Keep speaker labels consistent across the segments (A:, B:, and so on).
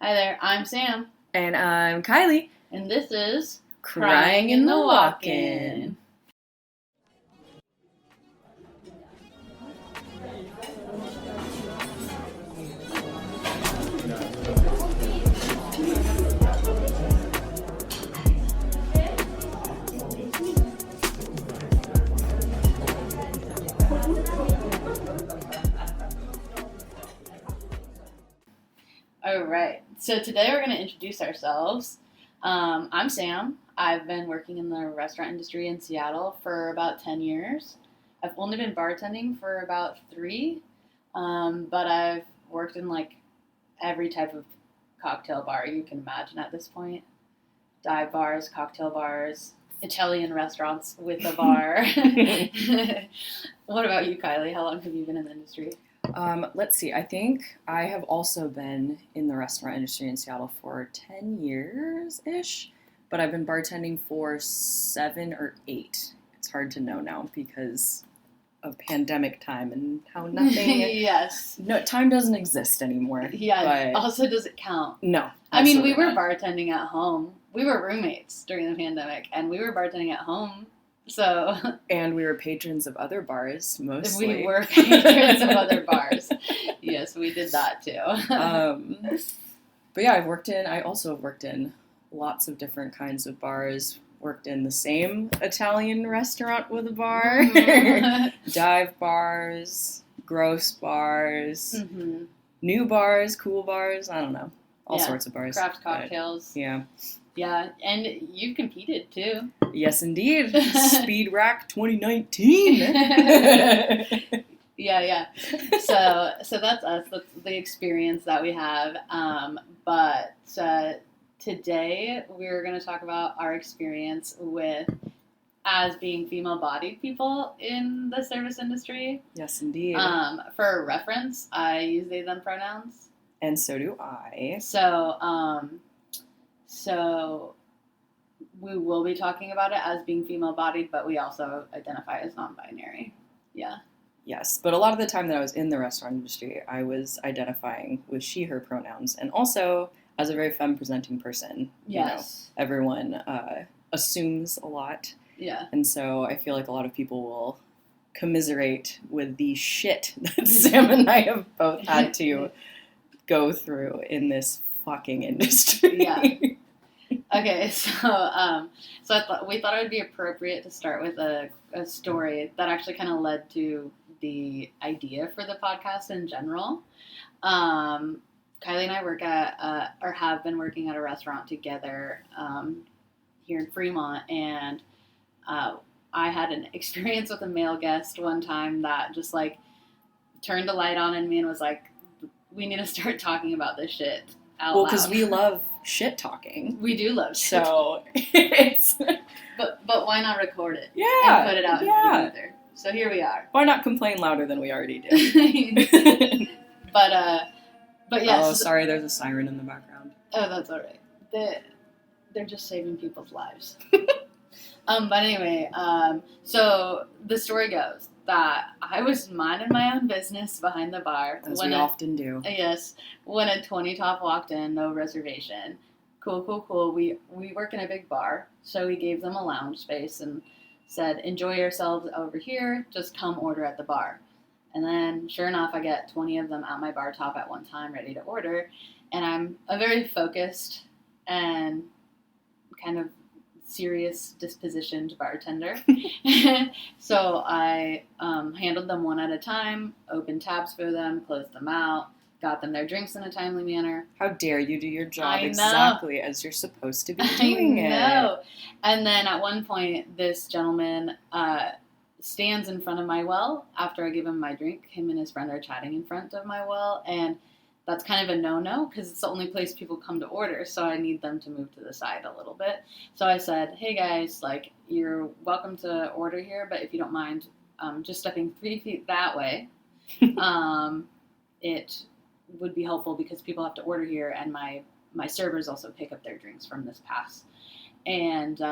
A: Hi there, I'm Sam.
B: And I'm Kylie.
A: And this is
B: Crying in the Walk-In.
A: Alright, so today we're going to introduce ourselves. I'm Sam. I've been working in the restaurant industry in Seattle for about 10 years. I've only been bartending for about 3, but I've worked in like every type of cocktail bar you can imagine at this point. Dive bars, cocktail bars, Italian restaurants with a bar. What about you, Kylie? How long have you been in the industry?
B: Let's see. I think I have also been in the restaurant industry in Seattle for 10 years-ish, but I've been bartending for 7 or 8. It's hard to know now because of pandemic time and how nothing...
A: Yes.
B: No, time doesn't exist anymore.
A: Yeah, but also does it count?
B: No.
A: I mean, we were bartending at home. We were roommates during the pandemic, and we were bartending at home. So,
B: and we were patrons of other bars, mostly.
A: We were patrons of other bars. Yes, we did that too.
B: But yeah, I also have worked in lots of different kinds of bars. Worked in the same Italian restaurant with a bar, dive bars, gross bars, new bars, cool bars. I don't know, all sorts of bars.
A: Craft cocktails.
B: Yeah.
A: Yeah, and you've competed too.
B: Yes, indeed. Speed Rack 2019.
A: Yeah. So that's us. That's the experience that we have. But today we're going to talk about our experience as being female-bodied people in the service industry.
B: Yes, indeed.
A: For reference, I use they/them pronouns.
B: And so do I.
A: So we will be talking about it as being female-bodied, but we also identify as non-binary. Yeah.
B: Yes, but a lot of the time that I was in the restaurant industry, I was identifying with she, her pronouns, and also as a very femme-presenting person.
A: Yes.
B: You know, everyone assumes a lot.
A: Yeah.
B: And so I feel like a lot of people will commiserate with the shit that Sam and I have both had to go through in this fucking industry.
A: Yeah. Okay, so we thought it would be appropriate to start with a story that actually kind of led to the idea for the podcast in general. Kylie and I work at, or have been working at a restaurant together here in Fremont, and I had an experience with a male guest one time that just like turned a light on in me and was like, we need to start talking about this shit out loud.
B: Well, because we love shit talking.
A: We do love shit.
B: So it's...
A: But why not record it?
B: Yeah.
A: And put it out into the ether. So here we are.
B: Why not complain louder than we already do?
A: But yes.
B: Oh, sorry, there's a siren in the background.
A: Oh, that's all right. They're just saving people's lives. But anyway, so the story goes that I was minding my own business behind the bar.
B: As we often do.
A: Yes. When a 20 top walked in, no reservation. Cool. We work in a big bar, so we gave them a lounge space and said, enjoy yourselves over here, just come order at the bar. And then, sure enough, I get 20 of them at my bar top at one time, ready to order. And I'm a very focused and kind of serious dispositioned bartender. So I handled them one at a time, opened tabs for them, closed them out, got them their drinks in a timely manner.
B: How dare you do your job exactly as you're supposed to be doing it.
A: I know. And then at one point, this gentleman stands in front of my well after I give him my drink. Him and his friend are chatting in front of my well, and that's kind of a no-no because it's the only place people come to order, so I need them to move to the side a little bit. So I said, hey guys, like, you're welcome to order here, but if you don't mind just stepping 3 feet that way, it would be helpful because people have to order here, and my servers also pick up their drinks from this pass. And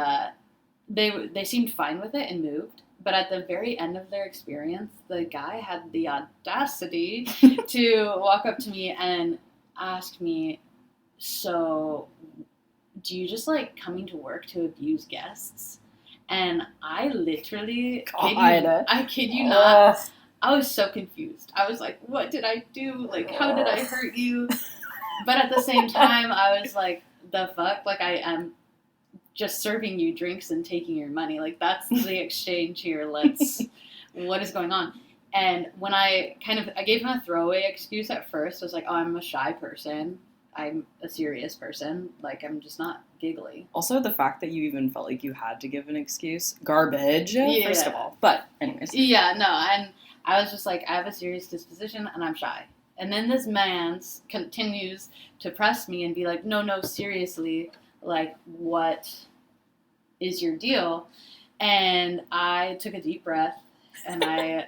A: they seemed fine with it and moved. But at the very end of their experience, the guy had the audacity to walk up to me and ask me so do you just like coming to work to abuse guests? And I literally, I kid you not, I was so confused. I was like, what did I do? Like, how did I hurt you? But at the same time, I was like, the fuck? Like, I am just serving you drinks and taking your money. Like, that's the exchange here. What is going on? And when I gave him a throwaway excuse at first. I was like, oh, I'm a shy person. I'm a serious person. Like, I'm just not giggly.
B: Also, the fact that you even felt like you had to give an excuse, garbage,
A: Yeah.
B: first of all. But, anyways.
A: Yeah, no, and I was just like, I have a serious disposition and I'm shy. And then this man continues to press me and be like, no, seriously, like, what is your deal? And I took a deep breath and I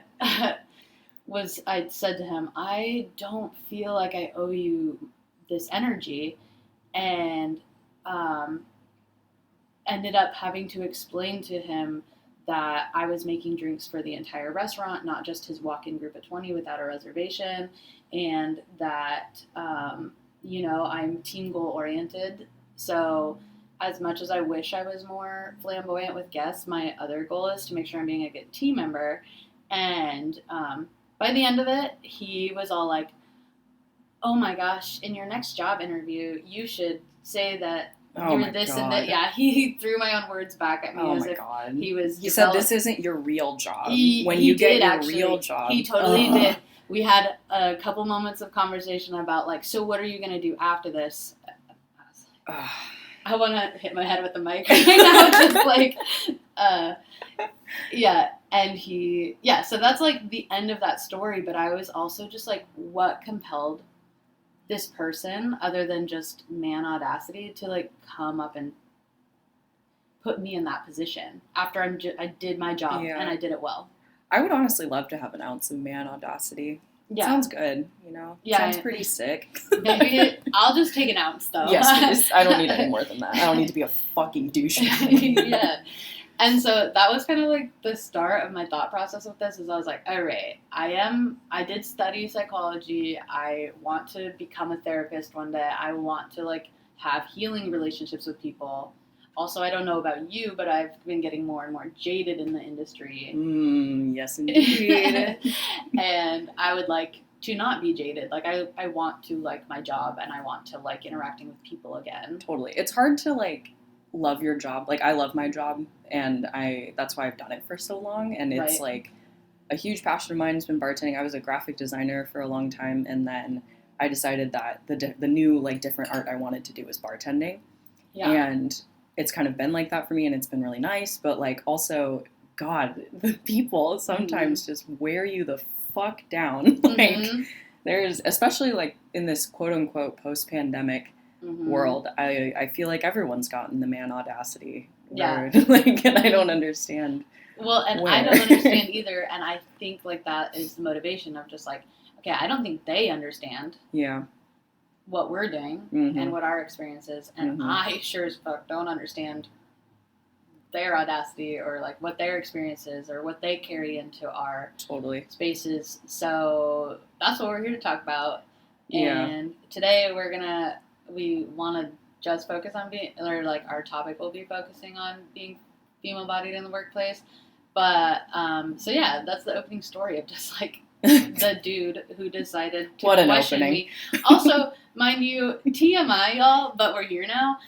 A: said to him, I don't feel like I owe you this energy, and ended up having to explain to him that I was making drinks for the entire restaurant, not just his walk-in group of 20 without a reservation, and that, I'm team goal oriented. So as much as I wish I was more flamboyant with guests, my other goal is to make sure I'm being a good team member. And by the end of it, he was all like, oh my gosh, in your next job interview, you should say that you're this and that. Yeah, he threw my own words back at me he was.
B: He said this isn't your real job.
A: He
B: get your
A: actually,
B: real job.
A: He totally did. We had a couple moments of conversation about like, so what are you going to do after this? I want to hit my head with the mic right now, just like, yeah. And so that's like the end of that story. But I was also just like, what compelled this person, other than just man audacity, to like come up and put me in that position after I did my job and I did it well.
B: I would honestly love to have an ounce of man audacity.
A: Yeah.
B: Sounds good, Yeah. Sounds pretty sick.
A: Maybe I'll just take an ounce though.
B: Yes, please. I don't need any more than that. I don't need to be a fucking douchebag.
A: Yeah. And so that was kind of like the start of my thought process with this. Is I was like, all right, I did study psychology. I want to become a therapist one day. I want to like have healing relationships with people. Also, I don't know about you, but I've been getting more and more jaded in the industry.
B: Yes, indeed.
A: And I would like to not be jaded. Like, I want to like my job, and I want to like interacting with people again.
B: Totally. It's hard to like love your job. Like, I love my job, and that's why I've done it for so long. And it's like a huge passion of mine has been bartending. I was a graphic designer for a long time, and then I decided that the new like different art I wanted to do was bartending. Yeah. And it's kind of been like that for me, and it's been really nice. But like also, God, the people sometimes just wear you the fuck down. Like, there's, especially like in this quote unquote post-pandemic world, I feel like everyone's gotten the man audacity word. Like, and I don't understand.
A: Well, and I don't understand either. And I think like that is the motivation of just like, okay, I don't think they understand.
B: Yeah.
A: What we're doing and what our experience is, and I sure as fuck don't understand their audacity or like what their experience is or what they carry into our spaces. So that's what we're here to talk about. And today we want to just focus on being, or like our topic will be focusing on being female-bodied in the workplace. But so yeah, that's the opening story of just like the dude who decided to question me. Also, mind you, TMI, y'all, but we're here now.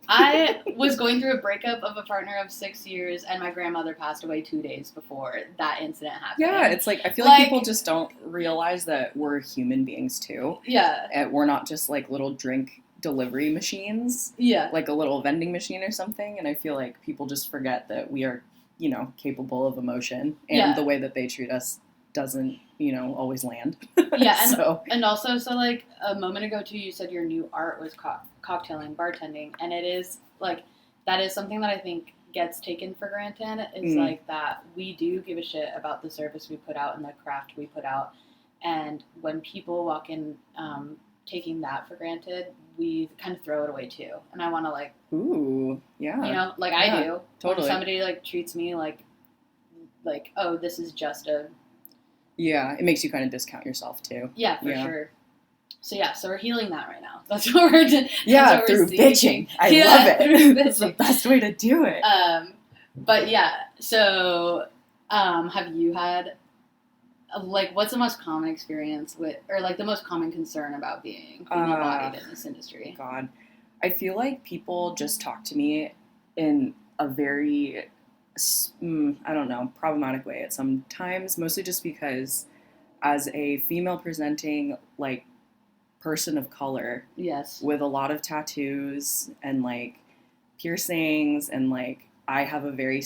A: I was going through a breakup of a partner of 6 years, and my grandmother passed away 2 days before that incident happened.
B: Yeah, it's like, I feel like people just don't realize that we're human beings too.
A: Yeah.
B: And we're not just like little drink delivery machines. Yeah. Like a little vending machine or something. And I feel like people just forget that we are, capable of emotion, and the way that they treat us doesn't, always land.
A: Yeah, and also, so like a moment ago too, you said your new art was cocktailing, bartending, and it is like, that is something that I think gets taken for granted, is like that we do give a shit about the service we put out and the craft we put out, and when people walk in taking that for granted, we kind of throw it away too. And I want to like, ooh, yeah, I do. Totally. When somebody like treats me like, oh, this is just a.
B: Yeah, it makes you kind of discount yourself too.
A: Yeah, for sure. So yeah, so we're healing that right now. That's what we're doing.
B: Yeah, through bitching. I love it. It's the best way to do it.
A: But yeah, so have you had, like, what's the most common experience with, or like the most common concern about being female-bodied in this industry?
B: God, I feel like people just talk to me in a very, I don't know, problematic way at some times, mostly just because as a female presenting, like, person of color,
A: yes,
B: with a lot of tattoos and like piercings, and like I have a very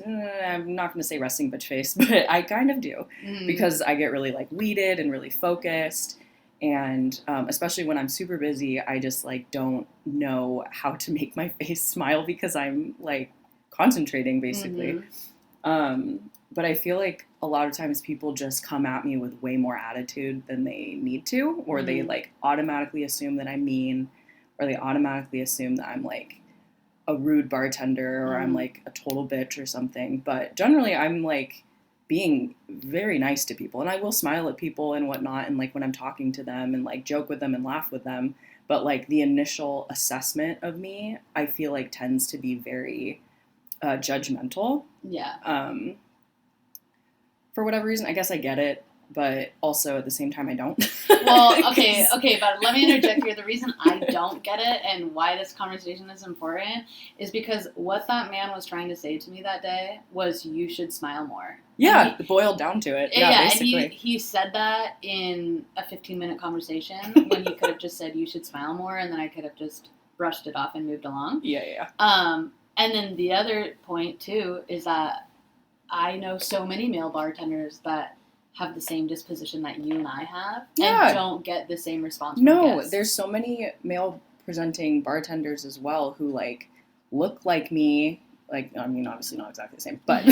B: I'm not going to say resting bitch face, but I kind of do, because I get really like weeded and really focused, and especially when I'm super busy, I just like don't know how to make my face smile because I'm like concentrating basically. But I feel like a lot of times people just come at me with way more attitude than they need to, or they like automatically assume that I'm mean, or they automatically assume that I'm like a rude bartender, or I'm like a total bitch or something. But generally I'm like being very nice to people, and I will smile at people and whatnot, and like when I'm talking to them and like joke with them and laugh with them. But like the initial assessment of me, I feel like tends to be very judgmental.
A: Yeah.
B: For whatever reason, I guess I get it, but also at the same time I don't.
A: Well, okay, but let me interject here. The reason I don't get it and why this conversation is important is because what that man was trying to say to me that day was, you should smile more.
B: Yeah, boiled down to it. Yeah, basically.
A: And he said that in a 15-minute conversation when he could have just said, you should smile more, and then I could have just brushed it off and moved along.
B: Yeah.
A: And then the other point, too, is that I know so many male bartenders that have the same disposition that you and I have, and don't get the same response from guests.
B: There's so many male presenting bartenders as well who like look like me, like, I mean, obviously not exactly the same, but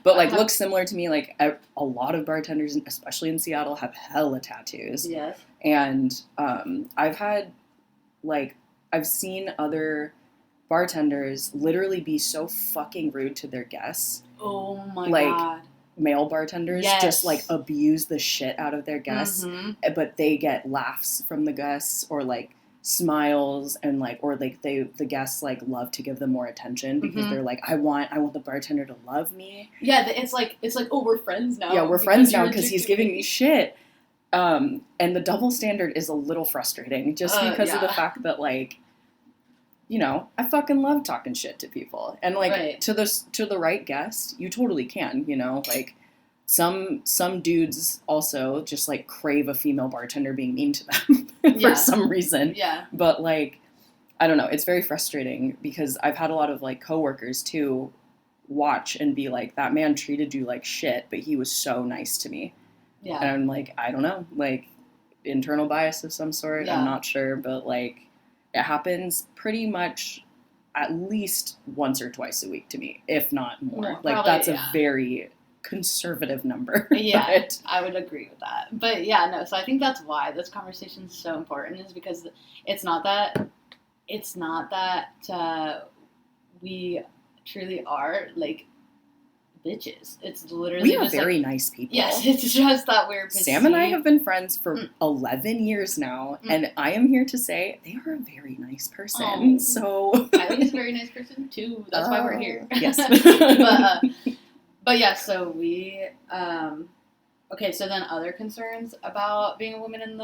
B: but like look similar to me. Like a lot of bartenders, especially in Seattle, have hella tattoos.
A: Yes.
B: And I've seen other bartenders literally be so fucking rude to their guests.
A: Oh my
B: like,
A: God.
B: Male bartenders just like abuse the shit out of their guests, but they get laughs from the guests, or like smiles, and like, or like the guests like love to give them more attention because they're like, I want the bartender to love me.
A: Yeah, it's like, oh, we're friends now.
B: Yeah, we're friends now because he's giving me shit. And the double standard is a little frustrating just because of the fact that like, you know, I fucking love talking shit to people, and like to the right guest, you totally can, you know, like some dudes also just like crave a female bartender being mean to them for some reason. Yeah. But like, I don't know, it's very frustrating because I've had a lot of like coworkers too watch and be like, that man treated you like shit, but he was so nice to me. Yeah. And I'm like, I don't know, like internal bias of some sort. Yeah. I'm not sure, but like, it happens pretty much at least once or twice a week to me, if not more. Like, that's a very conservative number.
A: Yeah, but I would agree with that. But yeah, no, so I think that's why this conversation is so important, is because it's not that we truly are, like, bitches. It's literally
B: we are very nice people.
A: Yes, it's just that we're perceived.
B: Sam and I have been friends for 11 years now, and I am here to say they are a very nice person. So
A: I think he's a very nice person too. That's why we're here.
B: Yes.
A: But yeah, so we okay, so then other concerns about being a woman in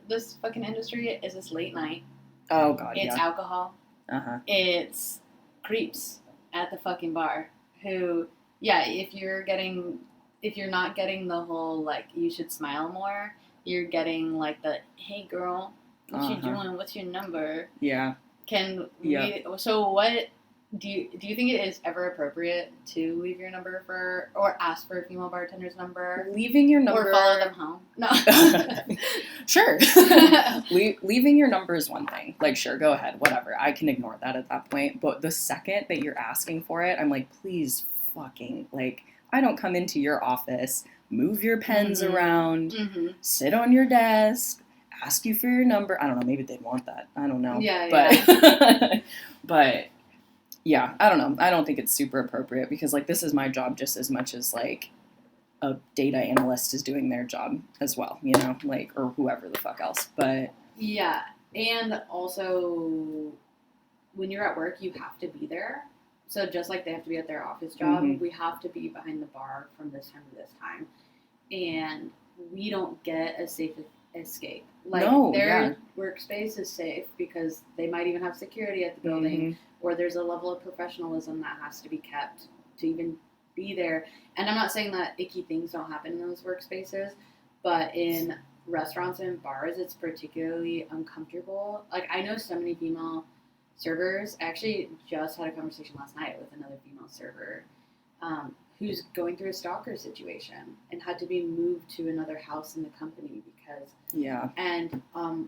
A: this fucking industry is this late night.
B: Oh God,
A: it's alcohol. It's creeps at the fucking bar who, if you're not getting the whole, like, you should smile more, you're getting, like, the, hey, girl, what you doing? What's your number? Yeah. So what, do you think it is ever appropriate to leave your number or ask for a female bartender's number?
B: Leaving your number.
A: Or follow them home? No.
B: Sure. Leaving your number is one thing. Like, sure, go ahead, whatever. I can ignore that at that point. But the second that you're asking for it, I'm like, please fucking, like, I don't come into your office, move your pens around, sit on your desk, ask you for your number. I don't know, maybe they'd want that. I don't know. But yeah, I don't know. I don't think it's super appropriate because, like, this is my job just as much as, like, a data analyst is doing their job as well, you know, like, or whoever the fuck else. But
A: yeah, and also when you're at work, you have to be there. So just like they have to be at their office job, we have to be behind the bar from this time to this time, and we don't get a safe escape. Like their workspace is safe because they might even have security at the building, or there's a level of professionalism that has to be kept to even be there. And I'm not saying that icky things don't happen in those workspaces, but in restaurants and bars, it's particularly uncomfortable. Like, I know so many female servers. I actually just had a conversation last night with another female server who's going through a stalker situation and had to be moved to another house in the company because and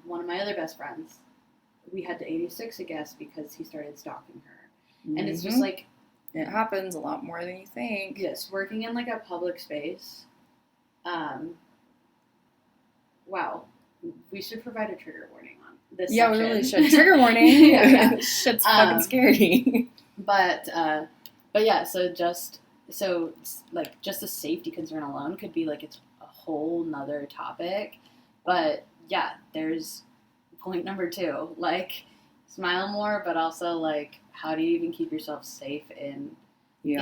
A: one of my other best friends, we had to 86 a guest because he started stalking her. And it's just like,
B: it happens a lot more than you think.
A: Yes, working in like a public space. Wow, we should provide a trigger warning on this.
B: Yeah,
A: section.
B: we really should. Trigger warning. Shit's fucking scary.
A: But yeah, so just the safety concern alone could be like it's a whole nother topic. But yeah, there's point number 2, like smile more, but also like how do you even keep yourself safe in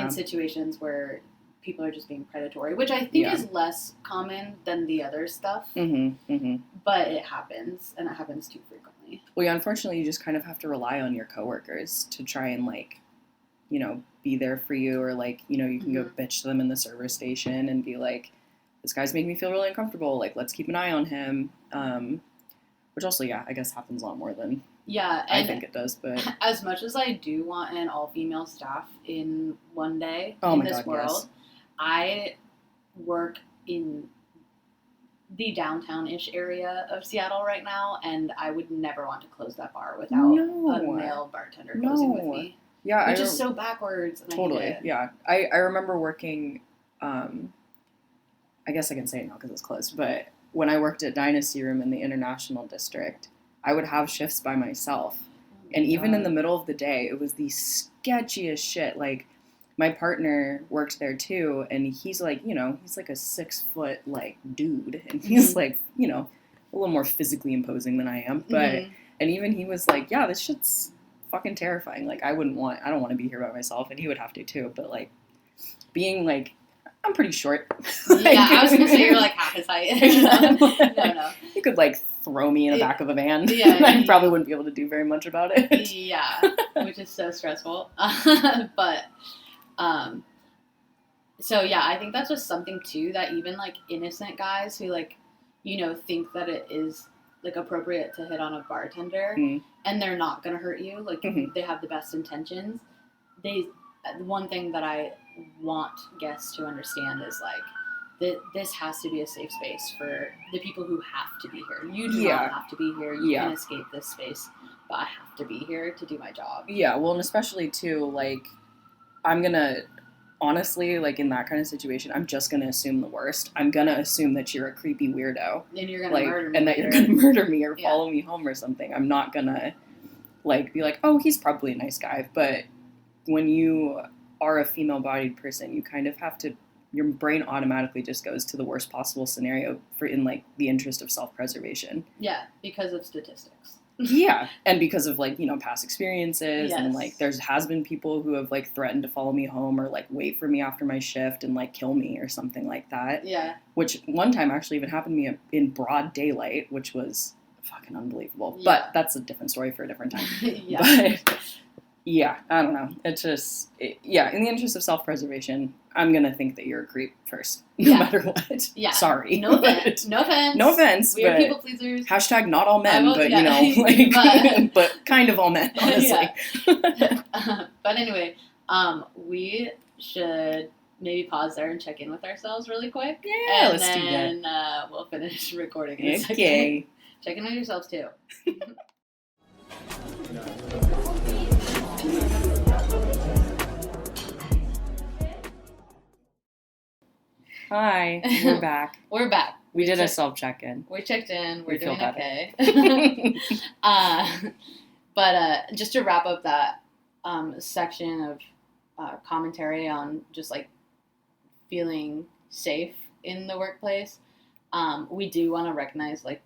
A: situations where people are just being predatory, which I think is less common than the other stuff. But it happens, and it happens too frequently.
B: Well, yeah, unfortunately, you just kind of have to rely on your coworkers to try and, like, you know, be there for you, or, like, you know, you can go bitch to them in the server station and be like, this guy's making me feel really uncomfortable, like, let's keep an eye on him, which also, I guess happens a lot more than I think it does. But
A: as much as I do want an all-female staff in one day in this world, I work in the downtown-ish area of Seattle right now, and I would never want to close that bar without a male bartender closing with me.
B: Yeah,
A: which is so backwards. And
B: totally, yeah. I remember working, I guess I can say it now because it's closed, but when I worked at Dynasty Room in the International District, I would have shifts by myself. And even in the middle of the day, it was the sketchiest shit. Like, my partner worked there too, and he's like, you know, he's like a 6-foot, like, dude. And he's like, you know, a little more physically imposing than I am. But, and even he was like, yeah, this shit's fucking terrifying. Like, I don't want to be here by myself. And he would have to too. But, like, being like, I'm pretty short.
A: Yeah, I was going to say you're like half his height. No.
B: You could, like, throw me in the back of a van.
A: Yeah.
B: I probably wouldn't be able to do very much about it.
A: Yeah, which is so stressful. But, so yeah, I think that's just something too that even, like, innocent guys who, like, you know, think that it is, like, appropriate to hit on a bartender and they're not going to hurt you. Like, they have the best intentions. One thing that I want guests to understand is, like, that this has to be a safe space for the people who have to be here. You do not have to be here. You can escape this space, but I have to be here to do my job.
B: Yeah, well, and especially too, like, I'm gonna, honestly, like, in that kind of situation, I'm just gonna assume the worst. I'm gonna assume that you're a creepy weirdo.
A: And you're gonna murder me.
B: And that you're gonna murder me or follow me home or something. I'm not gonna, like, be like, oh, he's probably a nice guy. But when you are a female-bodied person, you kind of have to, your brain automatically just goes to the worst possible scenario in, like, the interest of self-preservation.
A: Yeah, because of statistics.
B: Yeah, and because of, like, you know, past experiences, and, like, has been people who have, like, threatened to follow me home or, like, wait for me after my shift and, like, kill me or something like that.
A: Yeah.
B: Which one time actually even happened to me in broad daylight, which was fucking unbelievable.
A: Yeah.
B: But that's a different story for a different time.
A: Yeah.
B: But, yeah, I don't know. It's just, in the interest of self-preservation, I'm going to think that you're a creep first, no matter what. Yeah. Sorry.
A: No offense. No offense.
B: No offense.
A: We are people pleasers.
B: Hashtag not all men, but, you know, like, but kind of all men, honestly.
A: But anyway, we should maybe pause there and check in with ourselves really quick.
B: Yeah, let's do that.
A: And then we'll finish recording in a second.
B: Okay.
A: Check in with yourselves, too.
B: Hi, we're back.
A: We're back.
B: We did a self-check-in.
A: We checked in. We're doing okay. But just to wrap up that section of commentary on just, like, feeling safe in the workplace. We do want to recognize, like,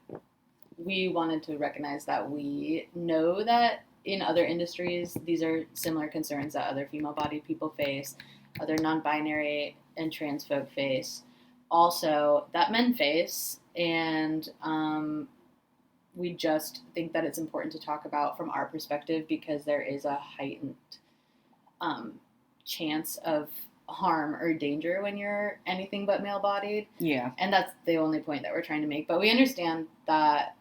A: we wanted to recognize that we know that in other industries, these are similar concerns that other female-bodied people face, other non-binary and trans folk face, also that men face, and we just think that it's important to talk about from our perspective because there is a heightened chance of harm or danger when you're anything but male-bodied.
B: Yeah.
A: And that's the only point that we're trying to make. But we understand that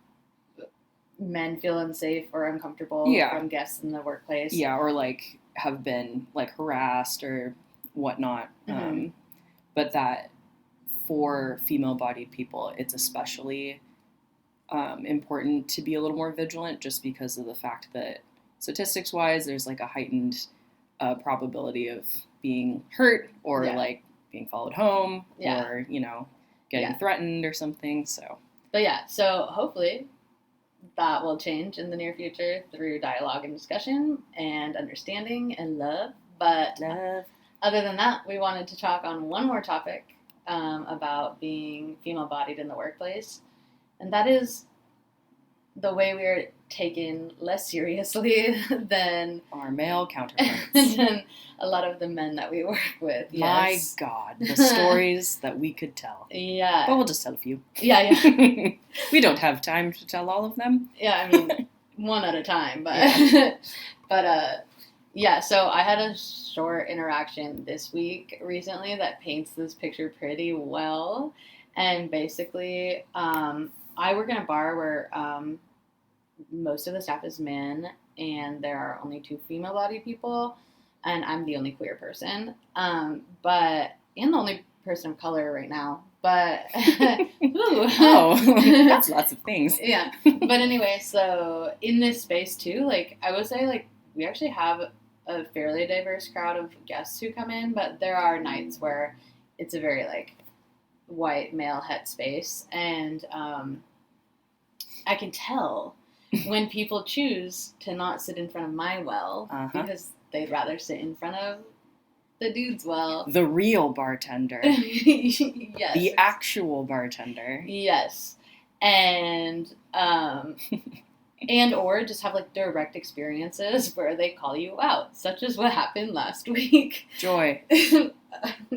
A: men feel unsafe or uncomfortable from guests in the workplace.
B: Yeah, or like have been like harassed or whatnot.
A: Mm-hmm.
B: But that for female-bodied people, it's especially important to be a little more vigilant just because of the fact that statistics-wise, there's like a heightened probability of being hurt or like being followed home or, you know, getting threatened or something. So,
A: but yeah, so hopefully that will change in the near future through dialogue and discussion and understanding and love. But other than that, we wanted to talk on one more topic about being female-bodied in the workplace. And that is the way we are taken less seriously than
B: our male counterparts.
A: than a lot of the men that we work with. Yes.
B: My God, the stories that we could tell.
A: Yeah.
B: But we'll just tell a few.
A: Yeah.
B: We don't have time to tell all of them.
A: Yeah, I mean, one at a time. But, so I had a short interaction this week recently that paints this picture pretty well. And basically, I work in a bar where most of the staff is men, and there are only 2 female-bodied people, and I'm the only queer person, and the only person of color right now. But
B: that's lots of things.
A: Yeah, but anyway, so in this space too, like I would say, like we actually have a fairly diverse crowd of guests who come in, but there are nights where it's a very like white male het space, and I can tell when people choose to not sit in front of my well because they'd rather sit in front of the dude's well.
B: The real bartender.
A: Yes.
B: The actual bartender.
A: Yes. And and or just have like direct experiences where they call you out, such as what happened last week.
B: Joy.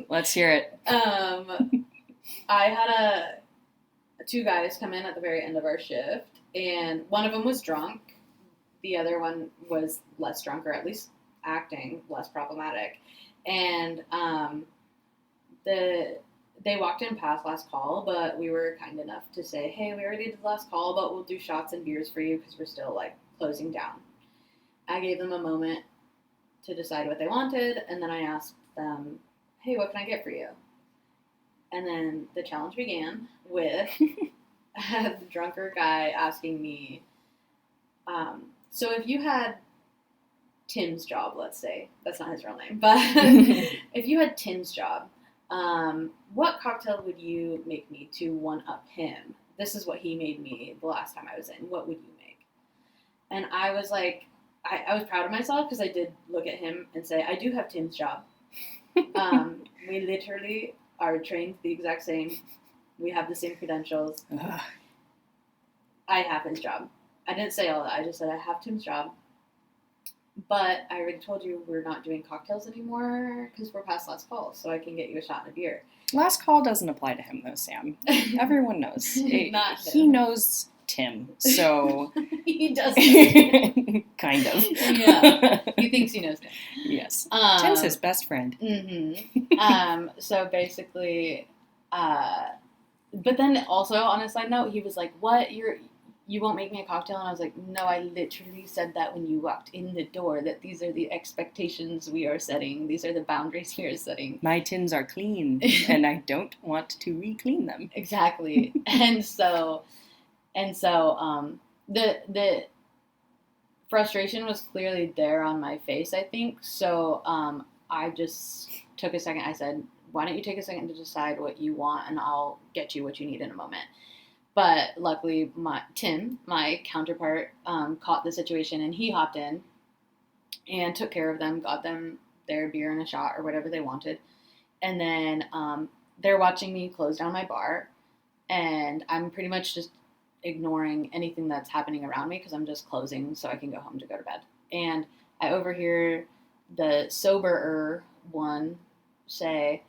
B: Let's hear it.
A: I had 2 guys come in at the very end of our shift, and one of them was drunk. The other one was less drunk, or at least acting less problematic. And they walked in past last call, but we were kind enough to say, hey, we already did last call, but we'll do shots and beers for you because we're still like closing down. I gave them a moment to decide what they wanted, and then I asked them, hey, what can I get for you? And then the challenge began with the drunker guy asking me, so if you had Tim's job, let's say, that's not his real name, but if you had Tim's job, what cocktail would you make me to one-up him? This is what he made me the last time I was in. What would you make? And I was like, I was proud of myself because I did look at him and say, I do have Tim's job. We literally are trained the exact same. We have the same credentials. I have his job. I didn't say all that. I just said I have Tim's job. But I already told you we're not doing cocktails anymore because we're past last call, so I can get you a shot and a beer.
B: Last call doesn't apply to him, though, Sam. Everyone knows. He knows Tim, so...
A: He does.
B: Kind of.
A: Yeah. He thinks he knows Tim.
B: Yes. Tim's his best friend.
A: Mm-hmm. So basically, but then also on a side note, he was like, what, you won't make me a cocktail? And I was like, no, I literally said that when you walked in the door, that these are the expectations we are setting. These are the boundaries we are setting.
B: My tins are clean, and I don't want to re-clean them.
A: Exactly. And so the frustration was clearly there on my face, I think. So I just took a second. I said, why don't you take a second to decide what you want, and I'll get you what you need in a moment. But luckily, Tim, my counterpart, caught the situation, and he hopped in and took care of them, got them their beer and a shot or whatever they wanted. And then they're watching me close down my bar, and I'm pretty much just ignoring anything that's happening around me because I'm just closing so I can go home to go to bed. And I overhear the soberer one say,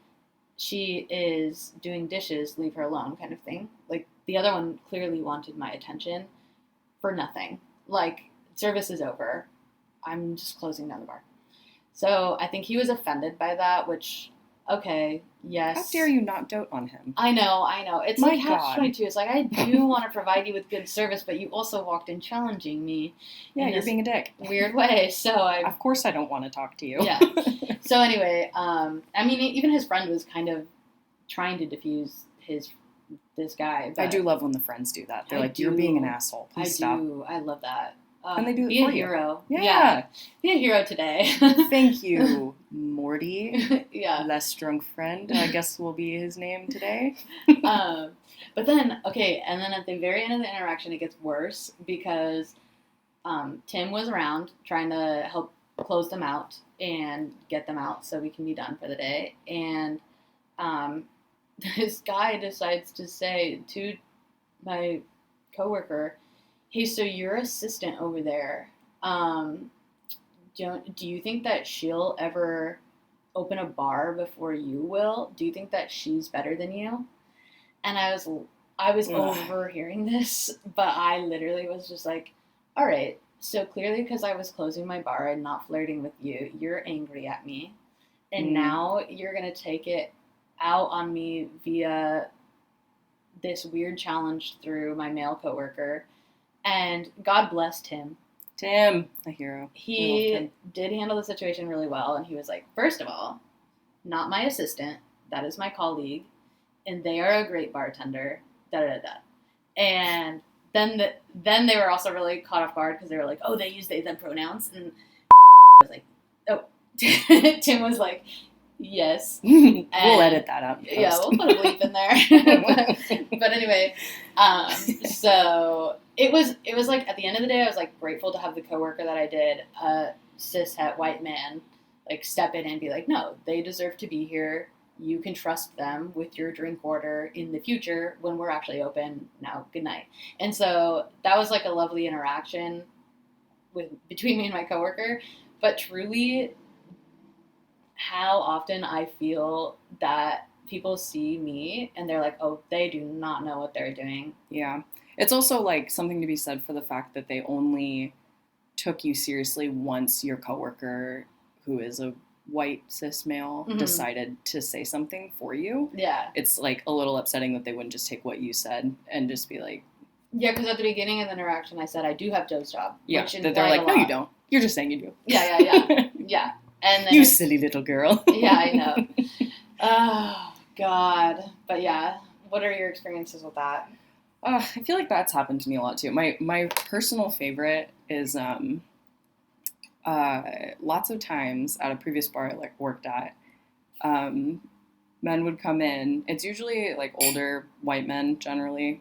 A: she is doing dishes, leave her alone, kind of thing. Like, the other one clearly wanted my attention for nothing. Like, service is over. I'm just closing down the bar. So I think he was offended by that, which, okay, yes.
B: How dare you not dote on him?
A: I know. It's
B: My
A: like catch-22. It's like, I do want to provide you with good service, but you also walked in challenging me.
B: Yeah, you're being a dick.
A: Weird way. So
B: Of course I don't want to talk to you.
A: Yeah. So anyway, I mean, even his friend was kind of trying to diffuse this guy.
B: I do love when the friends do that. They're like, you're being an asshole. Please stop.
A: I love that.
B: And they do it
A: be
B: for
A: a
B: you.
A: hero.
B: Yeah.
A: Be a hero today.
B: Thank you, Morty.
A: Yeah.
B: Less drunk friend, I guess will be his name today.
A: But then, okay, and then at the very end of the interaction, it gets worse because Tim was around trying to help close them out and get them out so we can be done for the day. And this guy decides to say to my coworker, hey, so your assistant over there, do you think that she'll ever open a bar before you will? Do you think that she's better than you? And I was overhearing this, but I literally was just like, all right, so clearly because I was closing my bar and not flirting with you, you're angry at me. And now you're going to take it out on me via this weird challenge through my male coworker. And God blessed him.
B: Tim, a hero.
A: He did handle the situation really well. And he was like, first of all, not my assistant. That is my colleague. And they are a great bartender. Da-da-da-da. And then they were also really caught off guard because they were like, oh, they use they, them pronouns. And I was like, oh. Tim was like, yes.
B: We'll edit that out.
A: Yeah, we'll put a bleep in there. but anyway, so it was like at the end of the day, I was like grateful to have the coworker that I did, a cishet white man, like step in and be like, no, they deserve to be here. You can trust them with your drink order in the future when we're actually open. Now, good night. And so that was like a lovely interaction between me and my coworker. But truly, how often I feel that people see me and they're like, oh, they do not know what they're doing.
B: Yeah. It's also like something to be said for the fact that they only took you seriously once your coworker, who is a white cis male, decided to say something for you.
A: Yeah.
B: It's like a little upsetting that they wouldn't just take what you said and just be like...
A: Yeah, because at the beginning of the interaction I said I do have Joe's job.
B: Yeah, that they're like, no, you don't. You're just saying you do.
A: Yeah. Yeah. And then
B: you silly little girl.
A: Yeah, I know. Oh, God. But yeah, what are your experiences with that?
B: I feel like that's happened to me a lot too. My personal favorite is lots of times at a previous bar I worked at, men would come in. It's usually like older white men generally,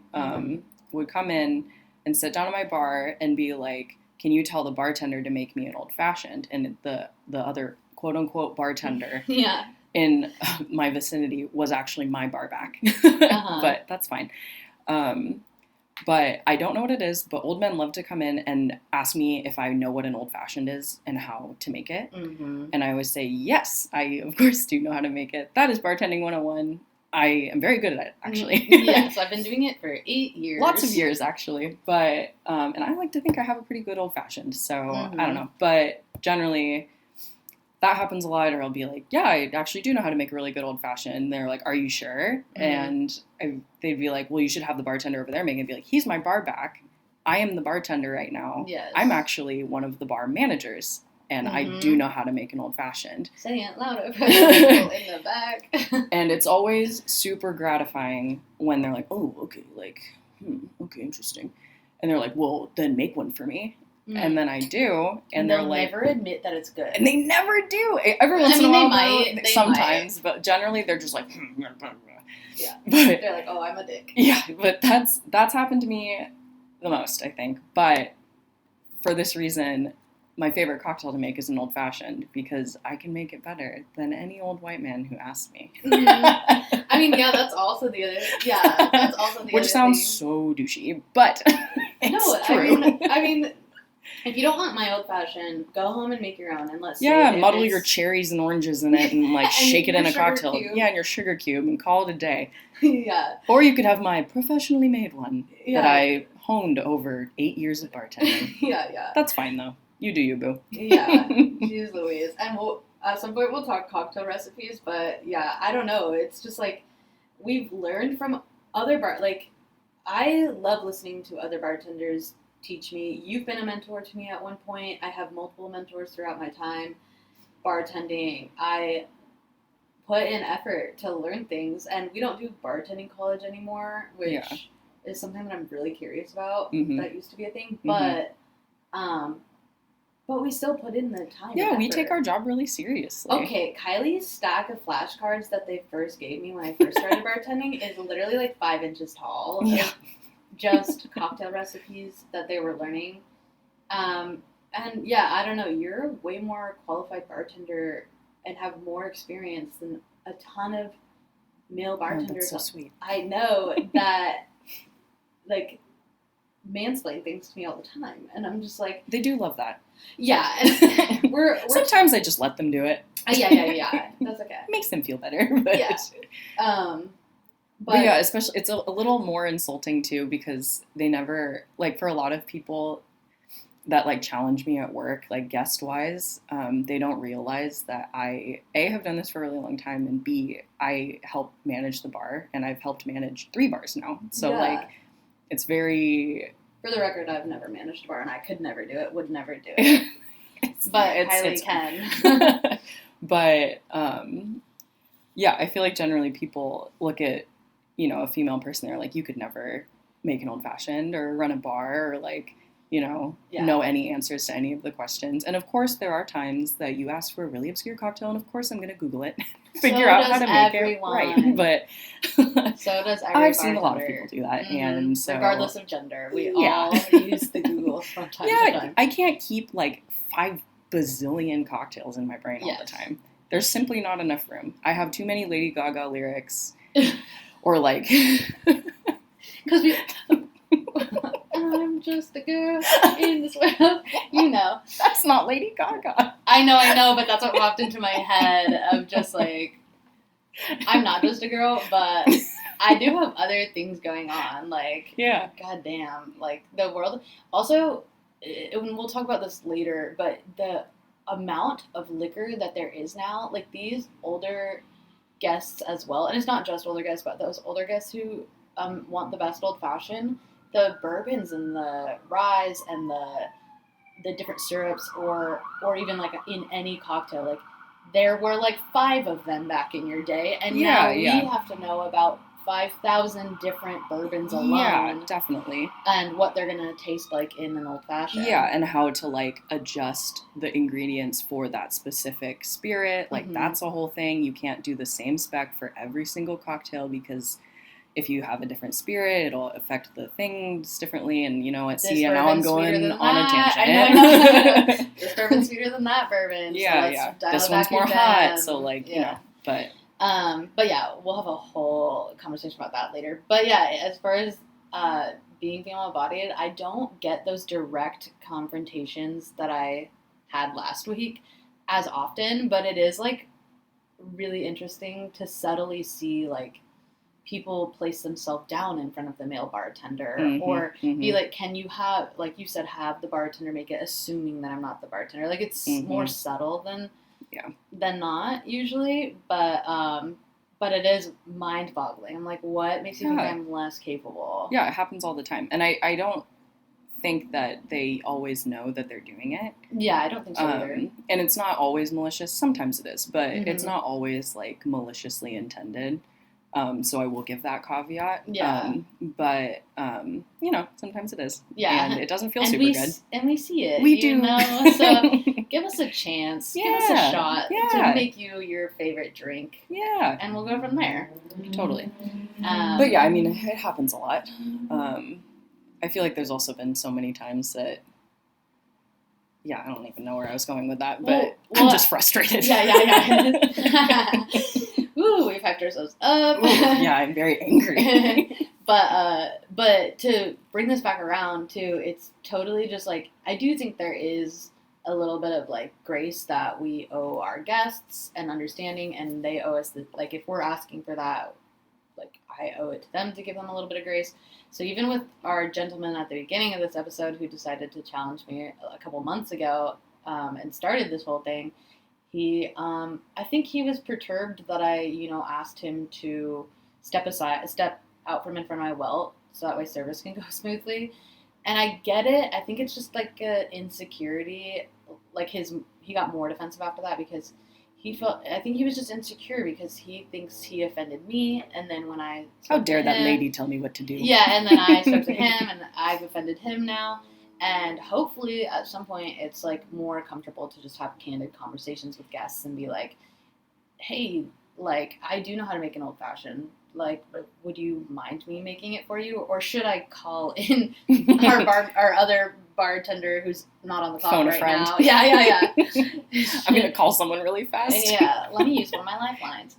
B: would come in and sit down at my bar and be like, can you tell the bartender to make me an old fashioned? And the other quote unquote bartender in my vicinity was actually my bar back. But that's fine. But I don't know what it is, but old men love to come in and ask me if I know what an old-fashioned is and how to make it. And I always say, yes, I, of course, do know how to make it. That is bartending 101. I am very good at it, actually.
A: Yes, I've been doing it for 8 years.
B: Lots of years, actually. But, and I like to think I have a pretty good old-fashioned, so I don't know. But generally... that happens a lot, or I'll be like, yeah, I actually do know how to make a really good old-fashioned. And they're like, are you sure? And they'd be like, well, you should have the bartender over there making it. Be like, he's my bar back. I am the bartender right now.
A: Yes.
B: I'm actually one of the bar managers, and I do know how to make an old-fashioned.
A: Say it louder for the people in the back.
B: And it's always super gratifying when they're like, oh, okay, okay, interesting. And they're like, well, then make one for me. And then I do, and they're like...
A: they'll never admit that it's good.
B: And they never do. Every once in a while, sometimes, but generally they're just like...
A: Yeah.
B: But,
A: they're like, oh, I'm a dick.
B: Yeah, but that's happened to me the most, I think. But for this reason, my favorite cocktail to make is an old-fashioned, because I can make it better than any old white man who asks me.
A: I mean, yeah, that's also the other. Yeah, that's also the
B: Which
A: other
B: sounds
A: thing.
B: so douchey, but it's true.
A: I mean, if you don't want my old fashioned, go home and make your own, and let's see.
B: Yeah,
A: if
B: muddle
A: it's-
B: your cherries and oranges in it, and like
A: And
B: shake it in
A: your
B: a
A: sugar
B: cocktail.
A: cube.
B: Yeah, and your sugar cube, and call it a day.
A: Yeah.
B: Or you could have my professionally made one
A: Yeah.
B: that I honed over 8 years of bartending.
A: Yeah.
B: That's fine though. You do you, boo.
A: Yeah. Jeez Louise. And at some point we'll talk cocktail recipes, but yeah, I don't know. It's just like we've learned from other I love listening to other bartenders teach me. You've been a mentor to me at one point. I have multiple mentors throughout my time bartending. I put in effort to learn things, and we don't do bartending college anymore, which is something that I'm really curious about.
B: Mhm.
A: That used to be a thing,
B: Mhm.
A: but we still put in the time.
B: Yeah,
A: and
B: we
A: effort.
B: take our job really seriously.
A: Okay, Kylie's stack of flashcards that they first gave me when I first started bartending is literally like 5 inches tall.
B: Yeah.
A: Just cocktail recipes that they were learning. And yeah, I don't know, you're a way more qualified bartender and have more experience than a ton of male
B: Oh,
A: bartenders.
B: that's so sweet.
A: I know that, like, mansplain things to me all the time. And I'm just like,
B: They do love that.
A: yeah. And we're
B: Sometimes I just let them do it.
A: yeah. That's okay.
B: It makes them feel better. But,
A: Yeah.
B: but yeah, especially it's a little more insulting too because they never like for a lot of people that like challenge me at work, like guest wise, they don't realize that I have done this for a really long time, and B, I help manage the bar, and I've helped manage 3 bars now. So
A: Yeah.
B: like, it's very.
A: For the record, I've never managed a bar, and I could never do it. Would never do it. But Kylie can.
B: But yeah, I feel like generally people look at a female person, they're like, you could never make an old fashioned or run a bar or like. Know any answers to any of the questions. And of course, there are times that you ask for a really obscure cocktail, and of course, I'm going to Google it, figure out how to make
A: everyone.
B: it right. But
A: so does every
B: I've seen a lot of people do that, and so
A: regardless of gender, we
B: Yeah.
A: all use the Google from time to time.
B: I can't keep like 5 bazillion cocktails in my brain all the time. There's simply not enough room. I have too many Lady Gaga lyrics, or like
A: because we. I'm just a girl in this world.
B: That's not Lady Gaga.
A: I know, but that's what popped into my head of just like, I'm not just a girl, but I do have other things going on. Like,
B: yeah,
A: goddamn, like the world. Also, we'll talk about this later, but the amount of liquor that there is now, like these older guests as well, and it's not just older guests, but those older guests who want the best old fashioned. The bourbons and the ryes and the different syrups or even like in any cocktail, like there were like 5 of them back in your day, and now we have to know about 5,000 different bourbons alone.
B: Yeah, definitely.
A: And what they're gonna taste like in an old fashioned.
B: Yeah, and how to like adjust the ingredients for that specific spirit. Like that's a whole thing. You can't do the same spec for every single cocktail because if you have a different spirit, it'll affect the things differently. And now I'm going on a tangent.
A: I know. This bourbon's sweeter than that bourbon.
B: Yeah,
A: so
B: this one's more hot. So like, but
A: yeah, we'll have a whole conversation about that later. But yeah, as far as being female-bodied, I don't get those direct confrontations that I had last week as often, but it is like really interesting to subtly see like people place themselves down in front of the male bartender or be like, can you have, like you said, have the bartender make it assuming that I'm not the bartender. Like it's more subtle than not usually, but it is mind boggling. I'm like, what makes you think I'm less capable?
B: Yeah, it happens all the time. And I don't think that they always know that they're doing it.
A: Yeah, I don't think so either.
B: And it's not always malicious. Sometimes it is, but it's not always like maliciously intended. So I will give that caveat.
A: Yeah.
B: But sometimes it is.
A: Yeah.
B: And it doesn't feel super good.
A: And we see it.
B: We do.
A: So give us a chance.
B: Yeah.
A: Give us a shot
B: Yeah.
A: to make you your favorite drink.
B: Yeah.
A: And we'll go from there.
B: Totally. But yeah, I mean, it happens a lot. I feel like there's also been so many times that, I don't even know where I was going with that, but I'm just frustrated.
A: Yeah. Woo, we've hyped ourselves up.
B: Ooh, yeah, I'm very angry.
A: But to bring this back around too, it's totally just like, I do think there is a little bit of like grace that we owe our guests and understanding, and they owe us like, if we're asking for that, like I owe it to them to give them a little bit of grace. So even with our gentleman at the beginning of this episode who decided to challenge me a couple months ago, and started this whole thing, he, I think he was perturbed that I, asked him to step out from in front of my welt so that way service can go smoothly. And I get it. I think it's just like an insecurity. Like he got more defensive after that because I think he was just insecure because he thinks he offended me. And then when I
B: How dare that lady tell me what to do?
A: Yeah, and then I spoke to him and I've offended him now. And hopefully at some point it's like more comfortable to just have candid conversations with guests and be like, hey, like I do know how to make an old fashioned. Like, would you mind me making it for you? Or should I call in our other bartender who's not on the clock right now? Yeah.
B: I'm going to call someone really fast.
A: Yeah, let me use one of my lifelines.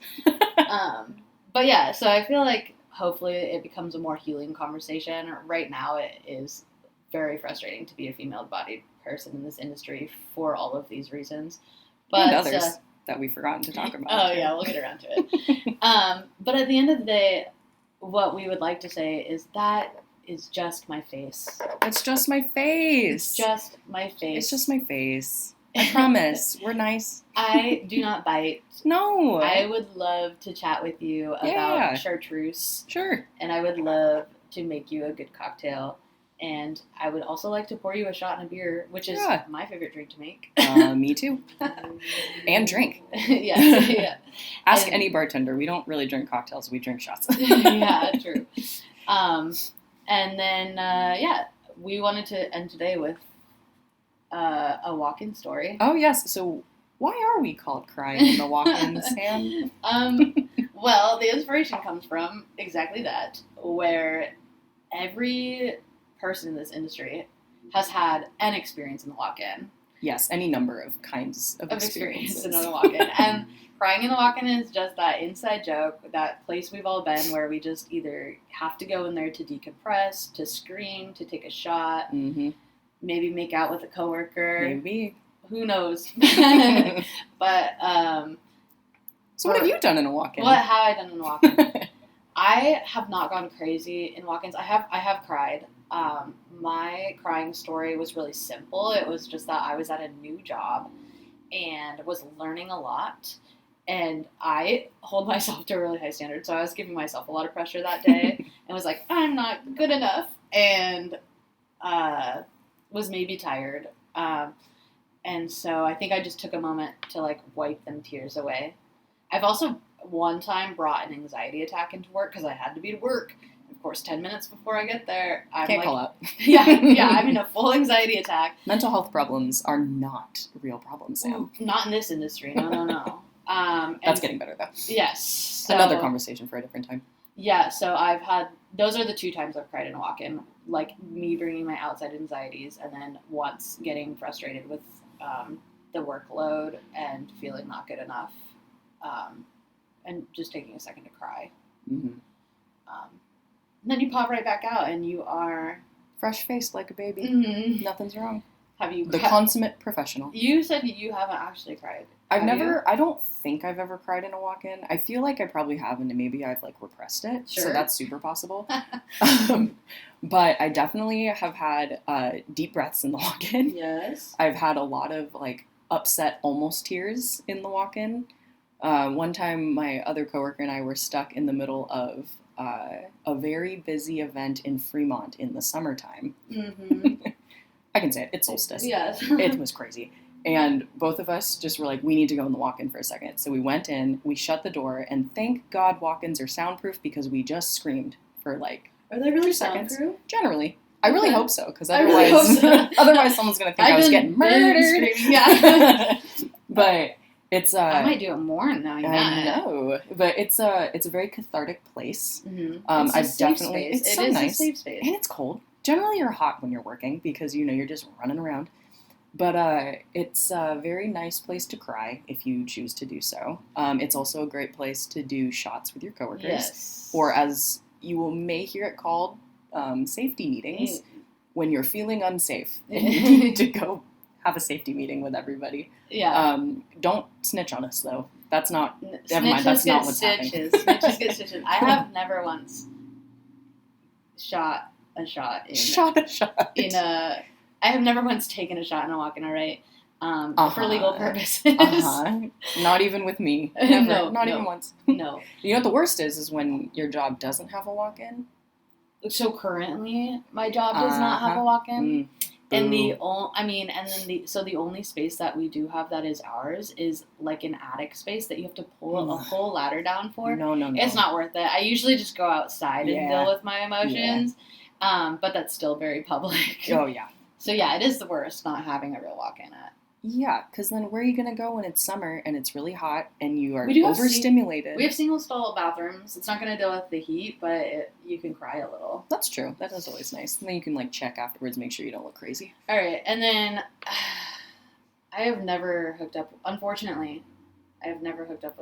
A: But yeah, so I feel like hopefully it becomes a more healing conversation. Right now it is very frustrating to be a female-bodied person in this industry for all of these reasons. But
B: and others that we've forgotten to talk about.
A: Oh, yeah, we'll get around to it. But at the end of the day, what we would like to say is that is just my face.
B: It's just my face.
A: It's just my face.
B: It's just my face. I promise. We're nice.
A: I do not bite.
B: No.
A: I would love to chat with you about chartreuse.
B: Sure.
A: And I would love to make you a good cocktail. And I would also like to pour you a shot and a beer, which is my favorite drink to make.
B: Me too. And drink.
A: Yeah.
B: Ask any bartender. We don't really drink cocktails. We drink shots.
A: Yeah, true. And then, we wanted to end today with a walk-in story.
B: Oh, yes. So why are we called Crying in the Walk-in, Sam?
A: Well, the inspiration comes from exactly that, where every person in this industry has had an experience in the walk-in.
B: Yes, any number of kinds of experiences
A: in the walk-in. And crying in the walk-in is just that inside joke, that place we've all been where we just either have to go in there to decompress, to scream, to take a shot, maybe make out with a coworker.
B: Maybe.
A: Who knows? But,
B: so what have you done in a walk-in?
A: What have I done in a walk-in? I have not gone crazy in walk-ins. I have cried. My crying story was really simple. It was just that I was at a new job and was learning a lot. And I hold myself to a really high standard. So I was giving myself a lot of pressure that day and was like, I'm not good enough. And was maybe tired. And so I think I just took a moment to like wipe them tears away. I've also one time brought an anxiety attack into work because I had to be to work. Of course, 10 minutes before I get there, I'm
B: Can't
A: like,
B: call out.
A: yeah, I'm in a full anxiety attack.
B: Mental health problems are not real problems, Sam.
A: Not in this industry. No.
B: That's getting better, though.
A: Yes. So,
B: another conversation for a different time.
A: Yeah, so those are the 2 times I've cried in a walk-in. Like, me bringing my outside anxieties, and then once getting frustrated with the workload and feeling not good enough, and just taking a second to cry.
B: Mm-hmm.
A: And then you pop right back out, and you are
B: fresh-faced like a baby.
A: Mm-hmm.
B: Nothing's wrong.
A: Have you?
B: The consummate professional.
A: You said you haven't actually cried.
B: I don't think I've ever cried in a walk-in. I feel like I probably have, and maybe I've like repressed it.
A: Sure.
B: So that's super possible. But I definitely have had deep breaths in the walk-in.
A: Yes.
B: I've had a lot of like upset almost tears in the walk-in. One time my other coworker and I were stuck in the middle of a very busy event in Fremont in the summertime.
A: Mm-hmm.
B: I can say it. It's solstice.
A: Yes.
B: It was crazy. And both of us just were like, we need to go in the walk-in for a second. So we went in, we shut the door, and thank God walk-ins are soundproof because we just screamed for like
A: Are they really
B: 2 seconds.
A: soundproof?
B: Generally. I really hope so, because
A: really hope so.
B: otherwise someone's going to think I was getting murdered.
A: Screaming, yeah.
B: But it's
A: I might do it more knowing that.
B: I know, but it's a very cathartic place.
A: Mm-hmm.
B: I've
A: safe
B: definitely
A: space.
B: it's so
A: It is
B: nice,
A: a safe space.
B: and it's cold. Generally, you're hot when you're working because you're just running around. But it's a very nice place to cry if you choose to do so. It's also a great place to do shots with your coworkers.
A: Yes.
B: Or as you may hear it called, safety meetings, when you're feeling unsafe and you need to go have a safety meeting with everybody.
A: Yeah.
B: Don't snitch on us, though. That's not, never mind, that's not what's happening.
A: Snitches get stitches. I have never once shot a shot in a... I have never once taken a shot in a walk-in, all right? For legal purposes.
B: Not even with me. Never.
A: No,
B: not even once.
A: No.
B: You know what the worst is when your job doesn't have a walk-in?
A: So currently, my job does not have a walk-in. And the only space that we do have that is ours is like an attic space that you have to pull a whole ladder down for.
B: No.
A: It's not worth it. I usually just go outside and deal with my emotions. Yeah. But that's still very public.
B: Oh, yeah.
A: So, yeah, it is the worst not having a real walk-in at.
B: Yeah, because then where are you going to go when it's summer and it's really hot and you are overstimulated?
A: We have single-stall bathrooms. It's not going to deal with the heat, but you can cry a little.
B: That's true. That is always nice. And then you can, check afterwards, make sure you don't look crazy.
A: All right, and then I have never hooked up, unfortunately, with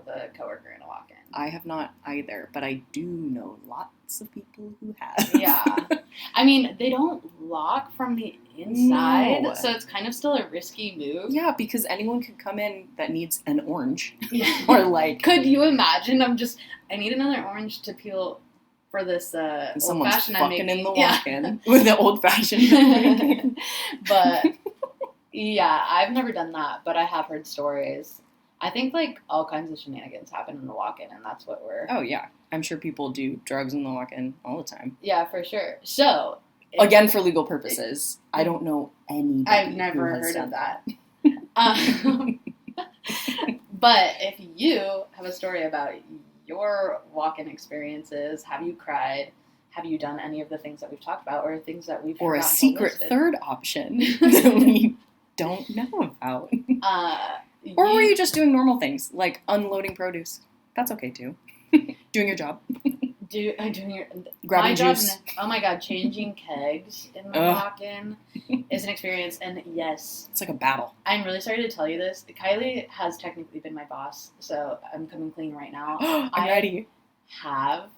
A: a coworker in a walk-in.
B: I have not either, but I do know lots of people who have.
A: Yeah. I mean, they don't lock from the inside, so it's kind of still a risky move.
B: Yeah, because anyone could come in that needs an orange. Yeah. Or
A: Could you imagine? I need another orange to peel for this old-fashioned I'm making.
B: Someone's fucking in the walk-in with the old-fashioned.
A: But, yeah, I've never done that, but I have heard stories. I think, all kinds of shenanigans happen in the walk-in, and that's what we're...
B: Oh, yeah. I'm sure people do drugs in the walk-in all the time.
A: Yeah, for sure. So...
B: Again, for legal purposes, I don't know anybody.
A: I've never heard of that. But if you have a story about your walk-in experiences, have you cried? Have you done any of the things that we've talked about, or things that we've
B: or a secret third option that we don't know about? Or were you just doing normal things, like unloading produce? That's okay, too. Doing your job. Grabbing juice.
A: Oh my god, changing kegs in the walk-in is an experience, and yes.
B: It's like a battle.
A: I'm really sorry to tell you this. Kylie has technically been my boss, so I'm coming clean right now.
B: I'm ready.
A: Have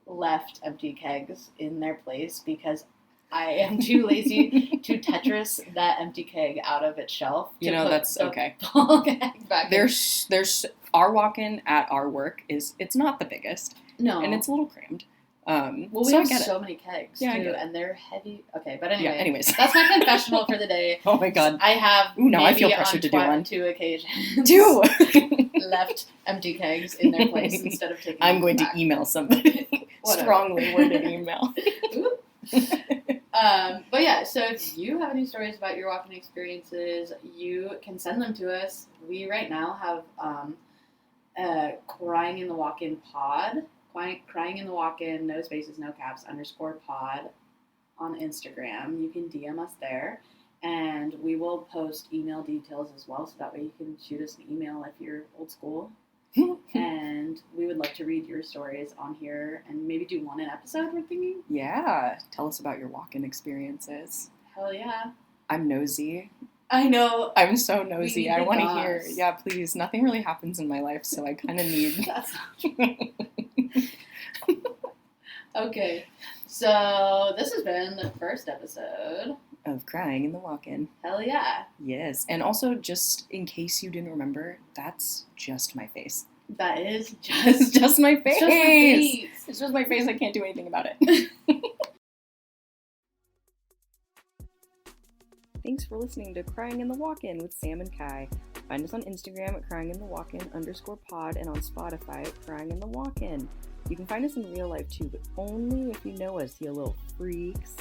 A: left empty kegs in their place because I am too lazy to Tetris that empty keg out of its shelf.
B: That's okay.
A: Keg back
B: There's our walk-in at our work it's not the biggest.
A: No.
B: And it's a little crammed.
A: We have so many kegs, too, and they're heavy. Okay, but anyway.
B: Yeah, anyways.
A: That's my confessional for the day.
B: Oh, my God.
A: I have
B: I feel pressured to do one.
A: 2 occasions.
B: Do!
A: Left empty kegs in their place instead of taking them
B: I'm going
A: back.
B: to email somebody. Strongly worded email.
A: But yeah, so if you have any stories about your walk-in experiences, you can send them to us. We right now have Crying in the Walk-in pod. Crying in the Walk-in, no spaces, no caps, _pod on Instagram. You can DM us there, and we will post email details as well, so that way you can shoot us an email if you're old school. And we would love to read your stories on here and maybe do one an episode, we're thinking.
B: Yeah. Tell us about your walk-in experiences.
A: Hell yeah.
B: I'm nosy.
A: I know.
B: I'm so nosy. I want to hear. Yeah, please. Nothing really happens in my life, so I kind of need...
A: That's not true. Okay. So this has been the first episode
B: of Crying in the Walk-in.
A: Hell yeah.
B: Yes. And also, just in case you didn't remember, that's just my face.
A: That is just...
B: just my face.
A: It's just my face.
B: It's just my face. I can't do anything about it. Thanks for listening to Crying in the Walk-in with Sam and Kai. Find us on Instagram at cryinginthewalkin _pod and on Spotify at Crying in the Walk-in. You can find us in real life too, but only if you know us, you little freaks.